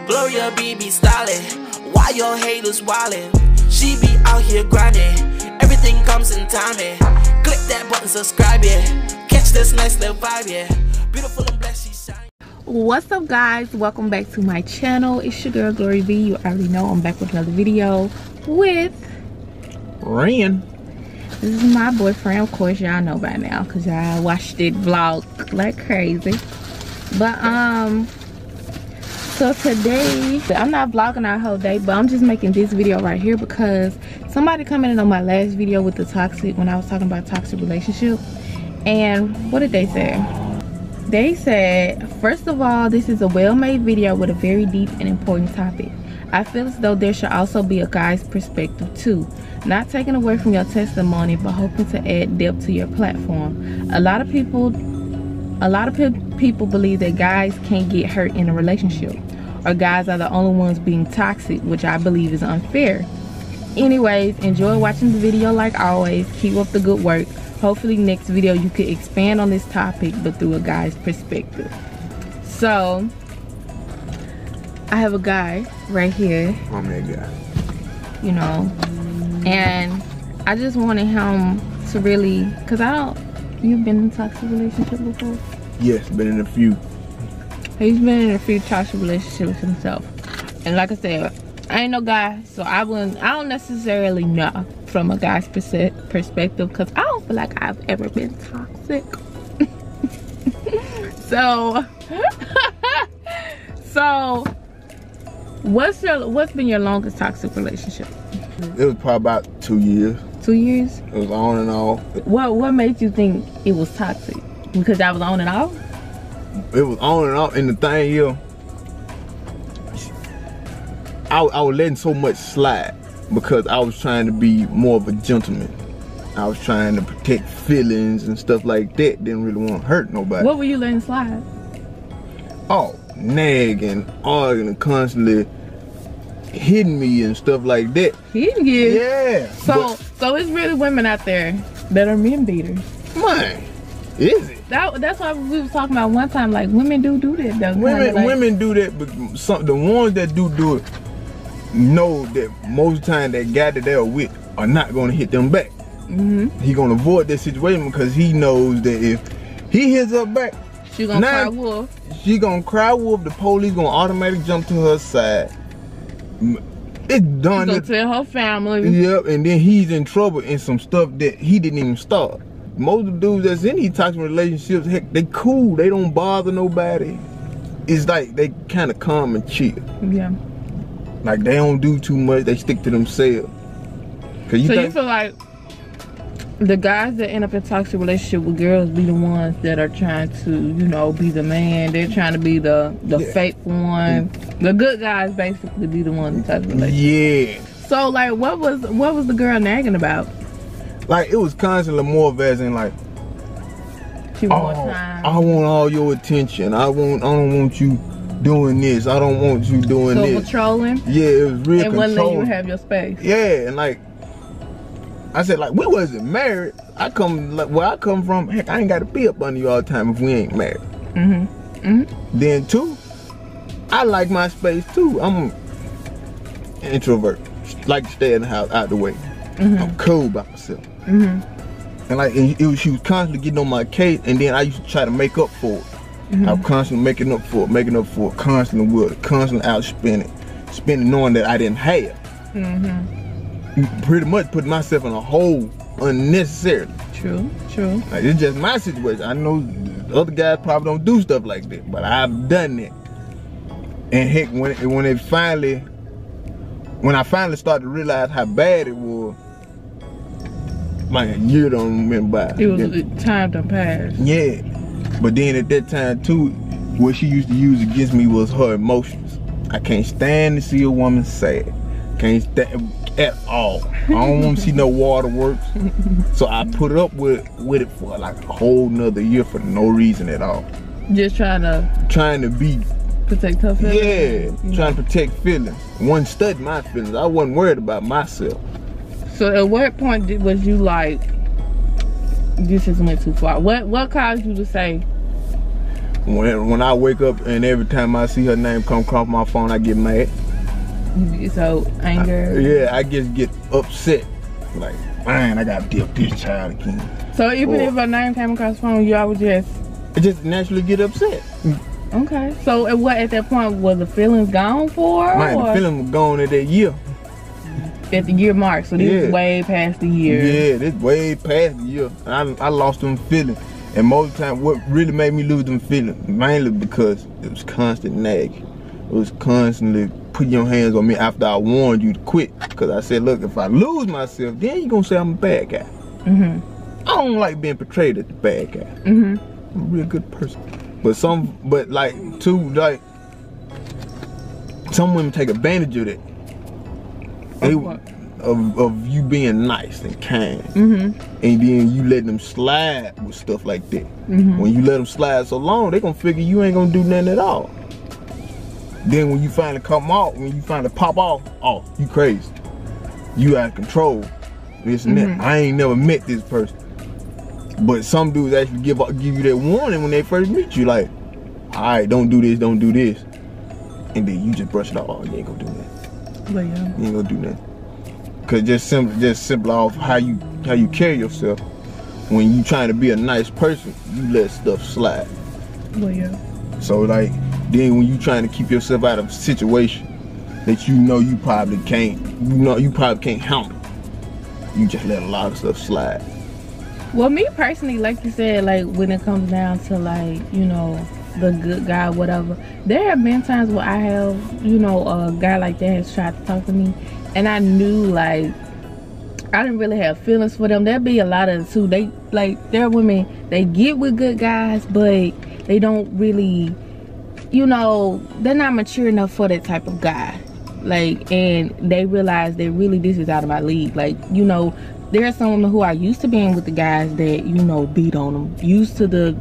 Gloria be styling, why your haters wildin'? She be out here grinding, everything comes in timing. Click that button, subscribe, yeah. Catch this nice little vibe, yeah. Beautiful and blessed, she shine. What's up, guys? Welcome back to my channel. It's your girl Glory V. You already know I'm back with another video with Ryan. This is my boyfriend. Of course, y'all know by now because y'all watched it vlog like crazy. But so today I'm not vlogging our whole day, but I'm just making this video right here because somebody commented on my last video with the toxic, when I was talking about toxic relationship. And what did they say? They said, first of all, this is a well-made video with a very deep and important topic. I feel as though there should also be a guy's perspective too. Not taking away from your testimony, but hoping to add depth to your platform. A lot of people believe that guys can't get hurt in a relationship, or guys are the only ones being toxic, which I believe is unfair. Anyways, enjoy watching the video like always. Keep up the good work. Hopefully next video you could expand on this topic, but through a guy's perspective. So I have a guy right here. I'm that guy. You know, and I just wanted him to really, because you've been in a toxic relationship before? Yes, been in a few. He's been in a few toxic relationships himself. And like I said, I ain't no guy, so I don't necessarily know from a guy's perspective, because I don't feel like I've ever been toxic. So what's been your longest toxic relationship? It was probably about 2 years. 2 years? It was on and off. What made you think it was toxic? Because I was on and off? It was on and off, and the thing is, I was letting so much slide because I was trying to be more of a gentleman. I was trying to protect feelings and stuff like that. Didn't really want to hurt nobody. What were you letting slide? Oh, nagging, arguing, and constantly hitting me and stuff like that. Hitting you? Yeah. So it's really women out there that are men beaters. Man, is it? That's why we was talking about one time. Like, women do that though. Women do that, but the ones that do it know that most of the time that guy that they're with are not going to hit them back. He gonna avoid that situation because he knows that if he hits her back, she gonna cry wolf. She gonna cry wolf. The police gonna automatically jump to her side. It's done. She's gonna tell her family. Yep, and then he's in trouble in some stuff that he didn't even start. Most of the dudes that's in these toxic relationships, heck, they cool. They don't bother nobody. It's like they kind of calm and chill. Yeah. Like they don't do too much. They stick to themselves. You feel like the guys that end up in toxic relationship with girls be the ones that are trying to, you know, be the man. They're trying to be the faithful one. The good guys basically be the ones in toxic relationships. Yeah. So like, what was the girl nagging about? Like, it was constantly more of as in like, she want more time. I want all your attention. I don't want you doing this. I don't want you doing this. So controlling? Yeah, it was real controlling. And wouldn't let you have your space. Yeah, and like I said, like, we wasn't married. Where I come from, heck, I ain't got to be up under you all the time if we ain't married. Then two, I like my space too. I'm an introvert. Like to stay in the house, out the way. I'm cool by myself. And like, she was constantly getting on my case, and then I used to try to make up for it. I was constantly making up for it, constantly with it, constantly out spending knowing that I didn't have. Pretty much putting myself in a hole unnecessarily. True. Like, it's just my situation. I know the other guys probably don't do stuff like that, but I've done that. And heck, when I finally started to realize how bad it was, like a year done went by. It was time to pass. Yeah. But then at that time too, what she used to use against me was her emotions. I can't stand to see a woman sad. Can't stand at all. I don't want to see no waterworks. So I put up with it for like a whole nother year for no reason at all. Just trying to be protect her feelings. Yeah, trying to protect feelings. One studied my feelings. I wasn't worried about myself. So at what point was you like, this just went too far? What caused you to say, When I wake up and every time I see her name come across my phone, I get mad. So anger. Yeah, I just get upset. Like, man, I gotta deal with this child again. So even if her name came across the phone, y'all would just naturally get upset. Okay. So at that point, was the feelings gone for her? Man, the feeling was gone at that year. At the year mark, so this is way past the year. Yeah, this way past the year. I lost them feelings. And most of the time, what really made me lose them feelings, mainly because it was constant nagging. It was constantly putting your hands on me after I warned you to quit. Because I said, look, if I lose myself, then you're going to say I'm a bad guy. I don't like being portrayed as the bad guy. I'm a real good person. But some women take advantage of that. Of you being nice and kind. And then you let them slide with stuff like that. When you let them slide so long, they gonna figure you ain't gonna do nothing at all. Then when you finally come off, when you finally pop off, oh, you crazy. You out of control. This and that. I ain't never met this person. But some dudes actually give you that warning when they first meet you, like, alright, don't do this, don't do this. And then you just brush it off. Oh, you ain't gonna do that. But yeah. You ain't gonna do nothing. Cause just simple off how you carry yourself. When you trying to be a nice person, you let stuff slide. Well, yeah. So like, then when you trying to keep yourself out of a situation that you probably can't, you probably can't handle, you just let a lot of stuff slide. Well, me personally, like you said, like when it comes down to like, the good guy, whatever, there have been times where I have, a guy like that has tried to talk to me, and I knew like I didn't really have feelings for them. There'd be a lot of too. There are women, they get with good guys, but they don't really, they're not mature enough for that type of guy. Like, and they realize that really this is out of my league. Like, there are some women who are used to being with the guys that, beat on them. Used to the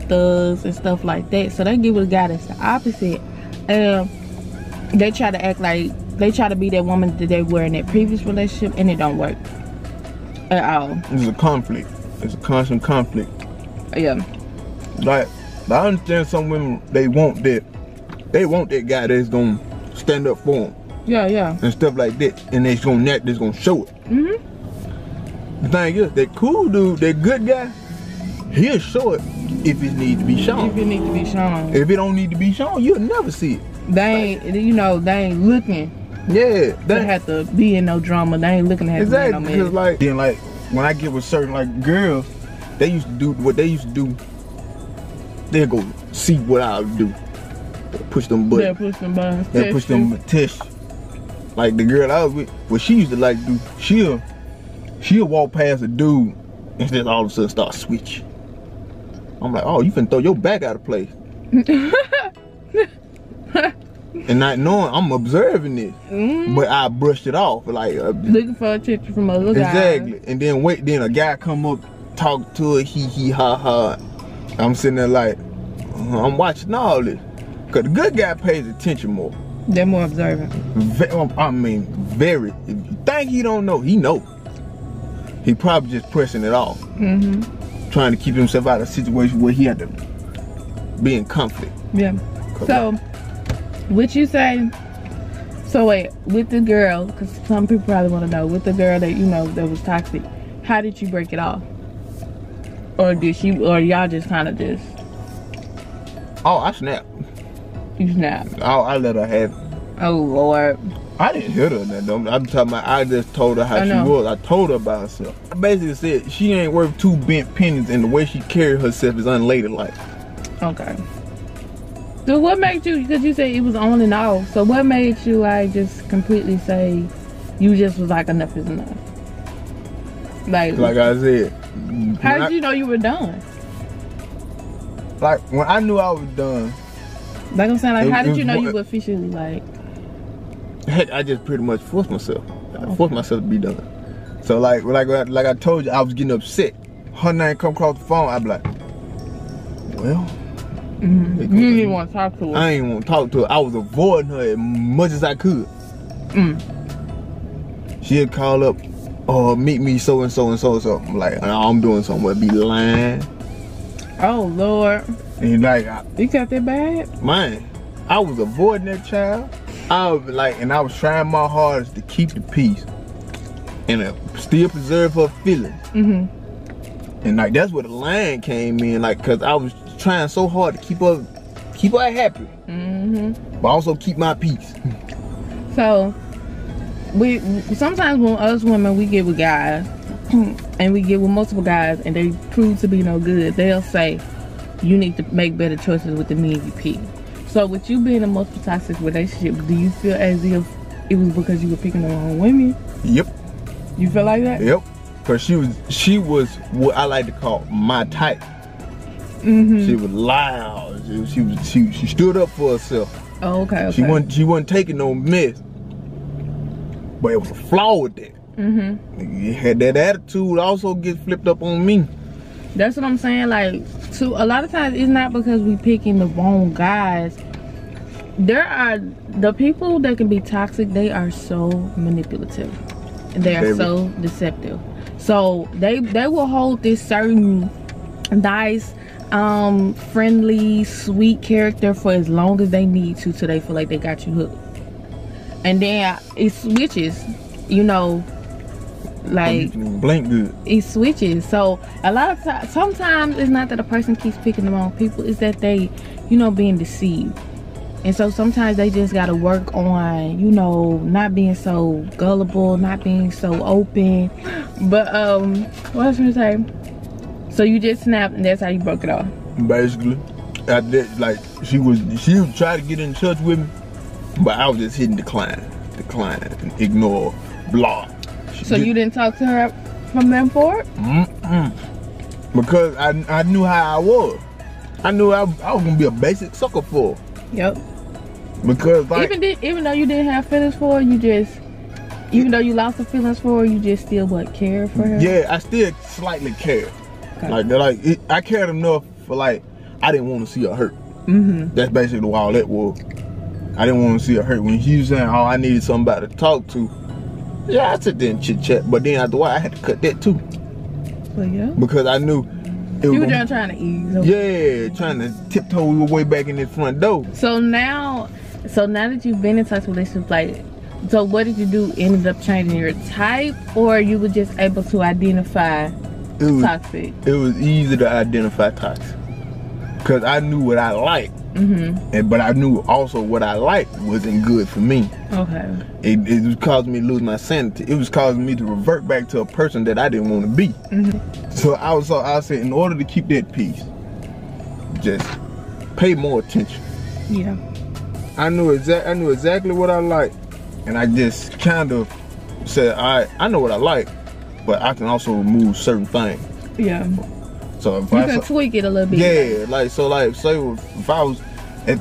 thugs and stuff like that. So they get with a guy that's the opposite. They try to act like, they try to be that woman that they were in that previous relationship, and it don't work at all. It's a conflict. It's a constant conflict. Yeah. Like, I understand some women, they want that guy that's gonna stand up for them. Yeah. And stuff like that. And that's gonna show it. The thing is, that cool dude, that good guy, he'll show it if it needs to be shown. If it needs to be shown. If it don't need to be shown, you'll never see it. They ain't, they ain't looking. Yeah. They have to be in no drama. They ain't looking at exactly, no man. Because when I get with certain girls, they used to do what they used to do. They'll go see what I'll do. Push them buttons. They'll push them buttons. They'll push them tests. Like the girl I was with, what she used to like to do, she'll walk past a dude and then all of a sudden start switching. I'm like, oh, you finna throw your back out of place. And not knowing, I'm observing this, but I brushed it off, like looking for attention from other guys. Exactly. And then a guy come up, talk to her, he ha ha. I'm sitting there like, I'm watching all this, cause the good guy pays attention more. They're more observant. Very. If you think he don't know, he know. He probably just pressing it off, trying to keep himself out of a situation where he had to be in conflict. Yeah. So, what you say? So wait, with the girl, because some people probably want to know, with the girl that that was toxic, how did you break it off? Or y'all just kind of just? Oh, I snapped. You snapped. Oh, I let her have it. Oh Lord. I didn't hit her that though. I'm talking about, I just told her how she was. I told her about herself. I basically said she ain't worth 2 bent pennies, and the way she carried herself is unladylike. Okay. So what made you, because you said it was on and off, so what made you like just completely say you just was like enough is enough? Like I said. How did you know you were done? Like when I knew I was done. Like I'm saying, like how did you know you were officially like? Heck, I just pretty much forced myself. I forced myself to be done. So like I told you, I was getting upset. Her name come across the phone, I'd be like, well. You didn't even want to talk to her. I ain't want to talk to her. I was avoiding her as much as I could. She'd call up, meet me so and so and so and so. I'm like, I'm doing something. I'd be lying. Oh Lord. And like, You got that bad? man, I was avoiding that child. I was like, and I was trying my hardest to keep the peace and still preserve her feelings. And like that's where the line came in, like, cause I was trying so hard to keep her happy, but also keep my peace. So we sometimes when us women we get with guys and we get with multiple guys and they prove to be no good, they'll say you need to make better choices with the men you pick. So with you being in a multiple toxic relationship, do you feel as if it was because you were picking the wrong women? Yep. You feel like that? Yep. Cause she was what I like to call my type. She was loud. She stood up for herself. Oh, okay. She wasn't taking no mess. But it was a flaw with that. You had that attitude also get flipped up on me. That's what I'm saying. Like, a lot of times it's not because we picking the wrong guys. There are the people that can be toxic. They are so manipulative. They are so deceptive. So they will hold this certain nice, friendly, sweet character for as long as they need to till they feel like they got you hooked. And then it switches, you know, like blank good. It switches. So a lot of times, sometimes it's not that a person keeps picking the wrong people, it's that they, you know, being deceived. And so sometimes they just gotta work on, you know, not being so gullible, not being so open. But what else was I gonna say? So you just snapped and that's how you broke it off. Basically, I did, like she was trying to get in touch with me, but I was just hitting decline, and ignore, block. So you didn't talk to her from then forward? Because I knew how I was. I knew I was gonna be a basic sucker for her. Yep. Because like, even though you didn't have feelings for her, you just, even though you lost the feelings for her, you just still cared for her. Yeah, I still slightly cared. Okay. I cared enough for, like, I didn't want to see her hurt. That's basically all that was. I didn't want to see her hurt. When she was saying, "Oh, I needed somebody to talk to," yeah, I sit there and chit chat. But then after a while, I had to cut that too. Well, yeah. Because I knew. You were just trying to ease over. Yeah, trying to tiptoe your way back in this front door. So now that you've been in such relationships, like, so what did you do? Ended up changing your type, or you were just able to identify toxic? It was easy to identify toxic because I knew what I liked, but I knew also what I liked wasn't good for me. Okay. It was causing me to lose my sanity. It was causing me to revert back to a person that I didn't want to be. So I said, in order to keep that peace, just pay more attention. Yeah. I knew exactly what I liked, and I just kind of said, I know what I like, but I can also remove certain things. Yeah. So if you can tweak it a little bit. Yeah, say if I was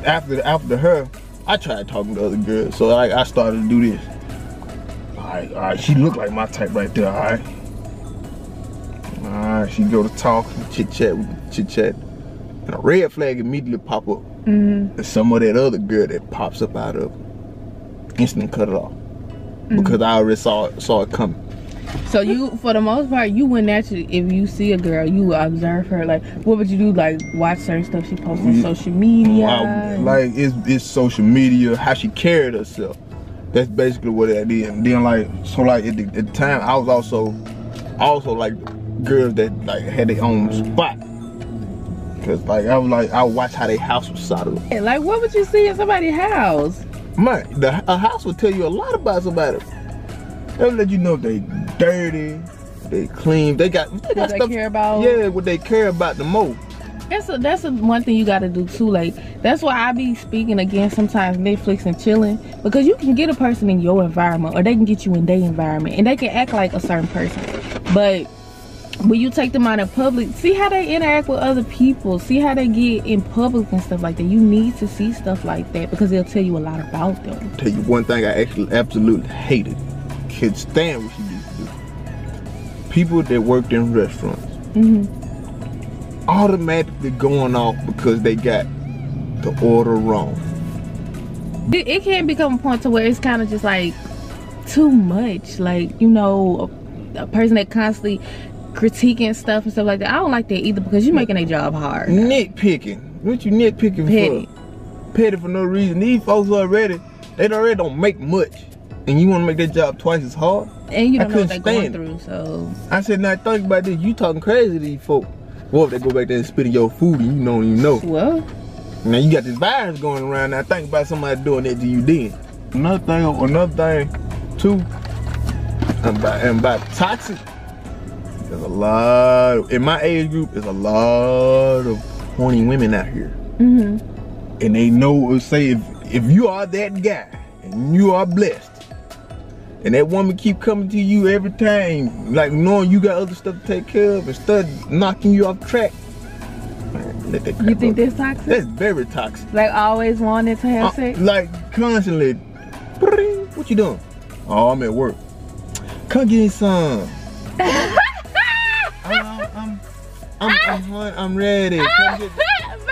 after her, I tried talking to other girls. So I started to do this. All right, she looked like my type right there. All right, she go to talk, chit chat, and a red flag immediately pop up. And some of that other girl that pops up out of it, instantly cut it off because I already saw it coming. So you, for the most part, you would naturally, if you see a girl, you would observe her. Like, what would you do? Like, watch certain stuff she posts on social media? Like, it's social media, how she carried herself. That's basically what it is. And then, like, so like at the time, I was also like girls that like had their own spot. Cause like I would watch how their house was set up. Like, what would you see in somebody's house? Man, a house will tell you a lot about somebody. They'll let you know if they dirty, they clean, they got what stuff they care about. Yeah, what they care about the most. That's one thing you gotta do too. Like, that's why I be speaking against sometimes Netflix and chilling, because you can get a person in your environment, or they can get you in their environment, and they can act like a certain person. But when you take them out in public, see how they interact with other people, see how they get in public and stuff like that. You need to see stuff like that because they'll tell you a lot about them. I'll tell you one thing I actually absolutely hated. Can't stand what she used to do. People that worked in restaurants automatically going off because they got the order wrong. It can become a point to where it's kind of just like too much. Like, you know, a person that constantly critiquing stuff and stuff like that. I don't like that either because you're making their job hard. Nitpicking. What you nitpicking Petty. for? Petty for no reason. These folks already don't make much. And you want to make their job twice as hard? And you don't know what they're going through, so. I said, now think about this. You talking crazy to these folks. What if they go back there and spit in your food and you don't even know? Well. Now you got this virus going around. Now think about somebody doing that to you then. Another thing too, about toxic. There's a lot, in my age group, there's a lot of horny women out here. And they know, say if you are that guy and you are blessed, and that woman keep coming to you every time, like knowing you got other stuff to take care of and start knocking you off track. Man, let that crap You think up. that's toxic? That's very toxic. Like always wanted to have sex? Like constantly. What you doing? Oh, I'm at work. Come get some. I'm ready. Come get,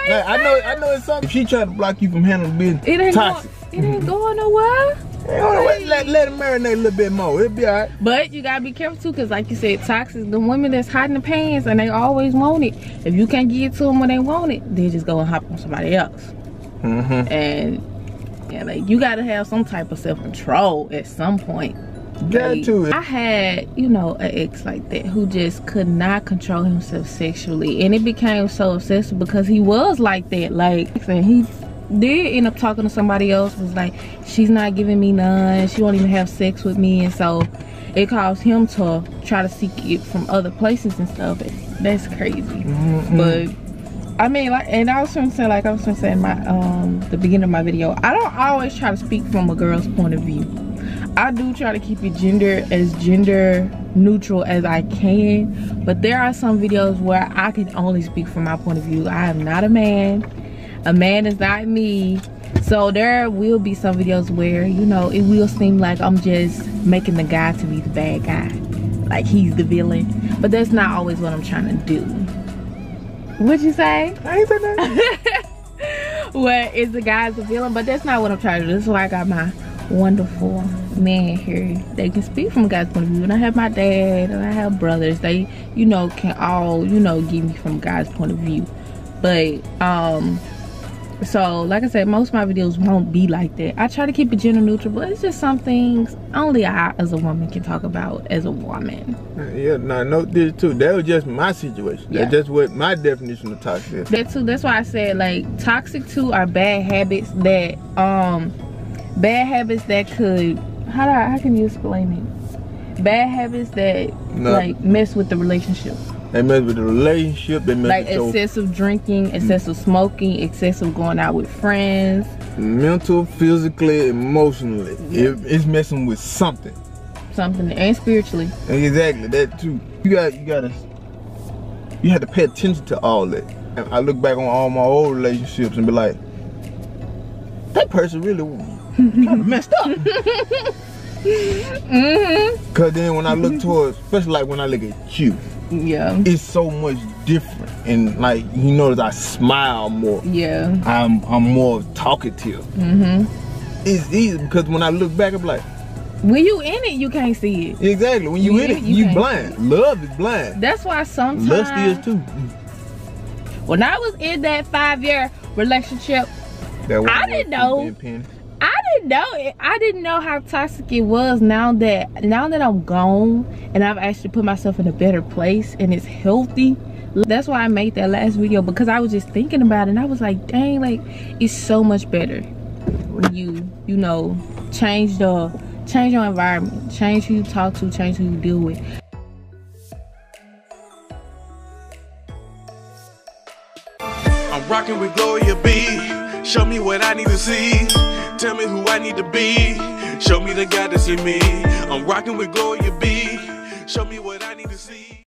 like, I know it's something. If she try to block you from handling business, it ain't toxic. It ain't going nowhere. Let it marinate a little bit more. It'll be alright. But you gotta be careful too, cause like you said, toxic. The women that's hiding the pants and they always want it. If you can't get it to them when they want it, they just go and hop on somebody else. And yeah, like you gotta have some type of self-control at some point. Like, I had, you know, an ex like that who just could not control himself sexually, and it became so obsessive because he was like that. Like, and he did end up talking to somebody else, was like, she's not giving me none, she won't even have sex with me, and so it caused him to try to seek it from other places and stuff. That's crazy. But I mean, like, and I was trying to say, like I was trying to say in my the beginning of my video, I don't always try to speak from a girl's point of view. I do try to keep it gender neutral as I can, but there are some videos where I can only speak from my point of view. I am not a man. A man is not me. So there will be some videos where, you know, it will seem like I'm just making the guy to be the bad guy, like he's the villain, but that's not always what I'm trying to do. What'd you say? I ain't said that. Where is the guy's the villain, but that's not what I'm trying to do. That's why I got my wonderful man here. They can speak from a guy's point of view, and I have my dad and I have brothers. They, you know, can all, you know, give me from a guy's point of view. But so like I said, most of my videos won't be like that. I try to keep it gender neutral, but it's just some things only I as a woman can talk about as a woman. Yeah, now note this too, that was just my situation. Yeah. That's just what my definition of toxic is. That too, that's why I said, like, toxic too are bad habits that could, how can you explain it? Bad habits that like mess with the relationship. They mess with the relationship. They mess like with excessive drinking, excessive smoking, excessive going out with friends. Mental, physically, emotionally. It's messing with something. Something, and spiritually. Exactly, that too. You have to pay attention to all that. I look back on all my old relationships and be like, that person really kind of messed up. Cause then when I look towards, especially like when I look at you, yeah, it's so much different, and like, you notice I smile more. Yeah, I'm more talkative. It's easy because when I look back, I'm like, when you in it, you can't see it. Exactly, when you in it, you blind. Love is blind. That's why sometimes lust is too. When I was in that 5-year relationship, I didn't know. I didn't know how toxic it was. Now that I'm gone and I've actually put myself in a better place and it's healthy. That's why I made that last video, because I was just thinking about it and I was like, dang, like, it's so much better when you know, change your environment, change who you talk to, change who you deal with. I'm rocking with Gloria B. Show me what I need to see. Tell me who I need to be. Show me the God that's in me. I'm rocking with Gloria B. Show me what I need to see.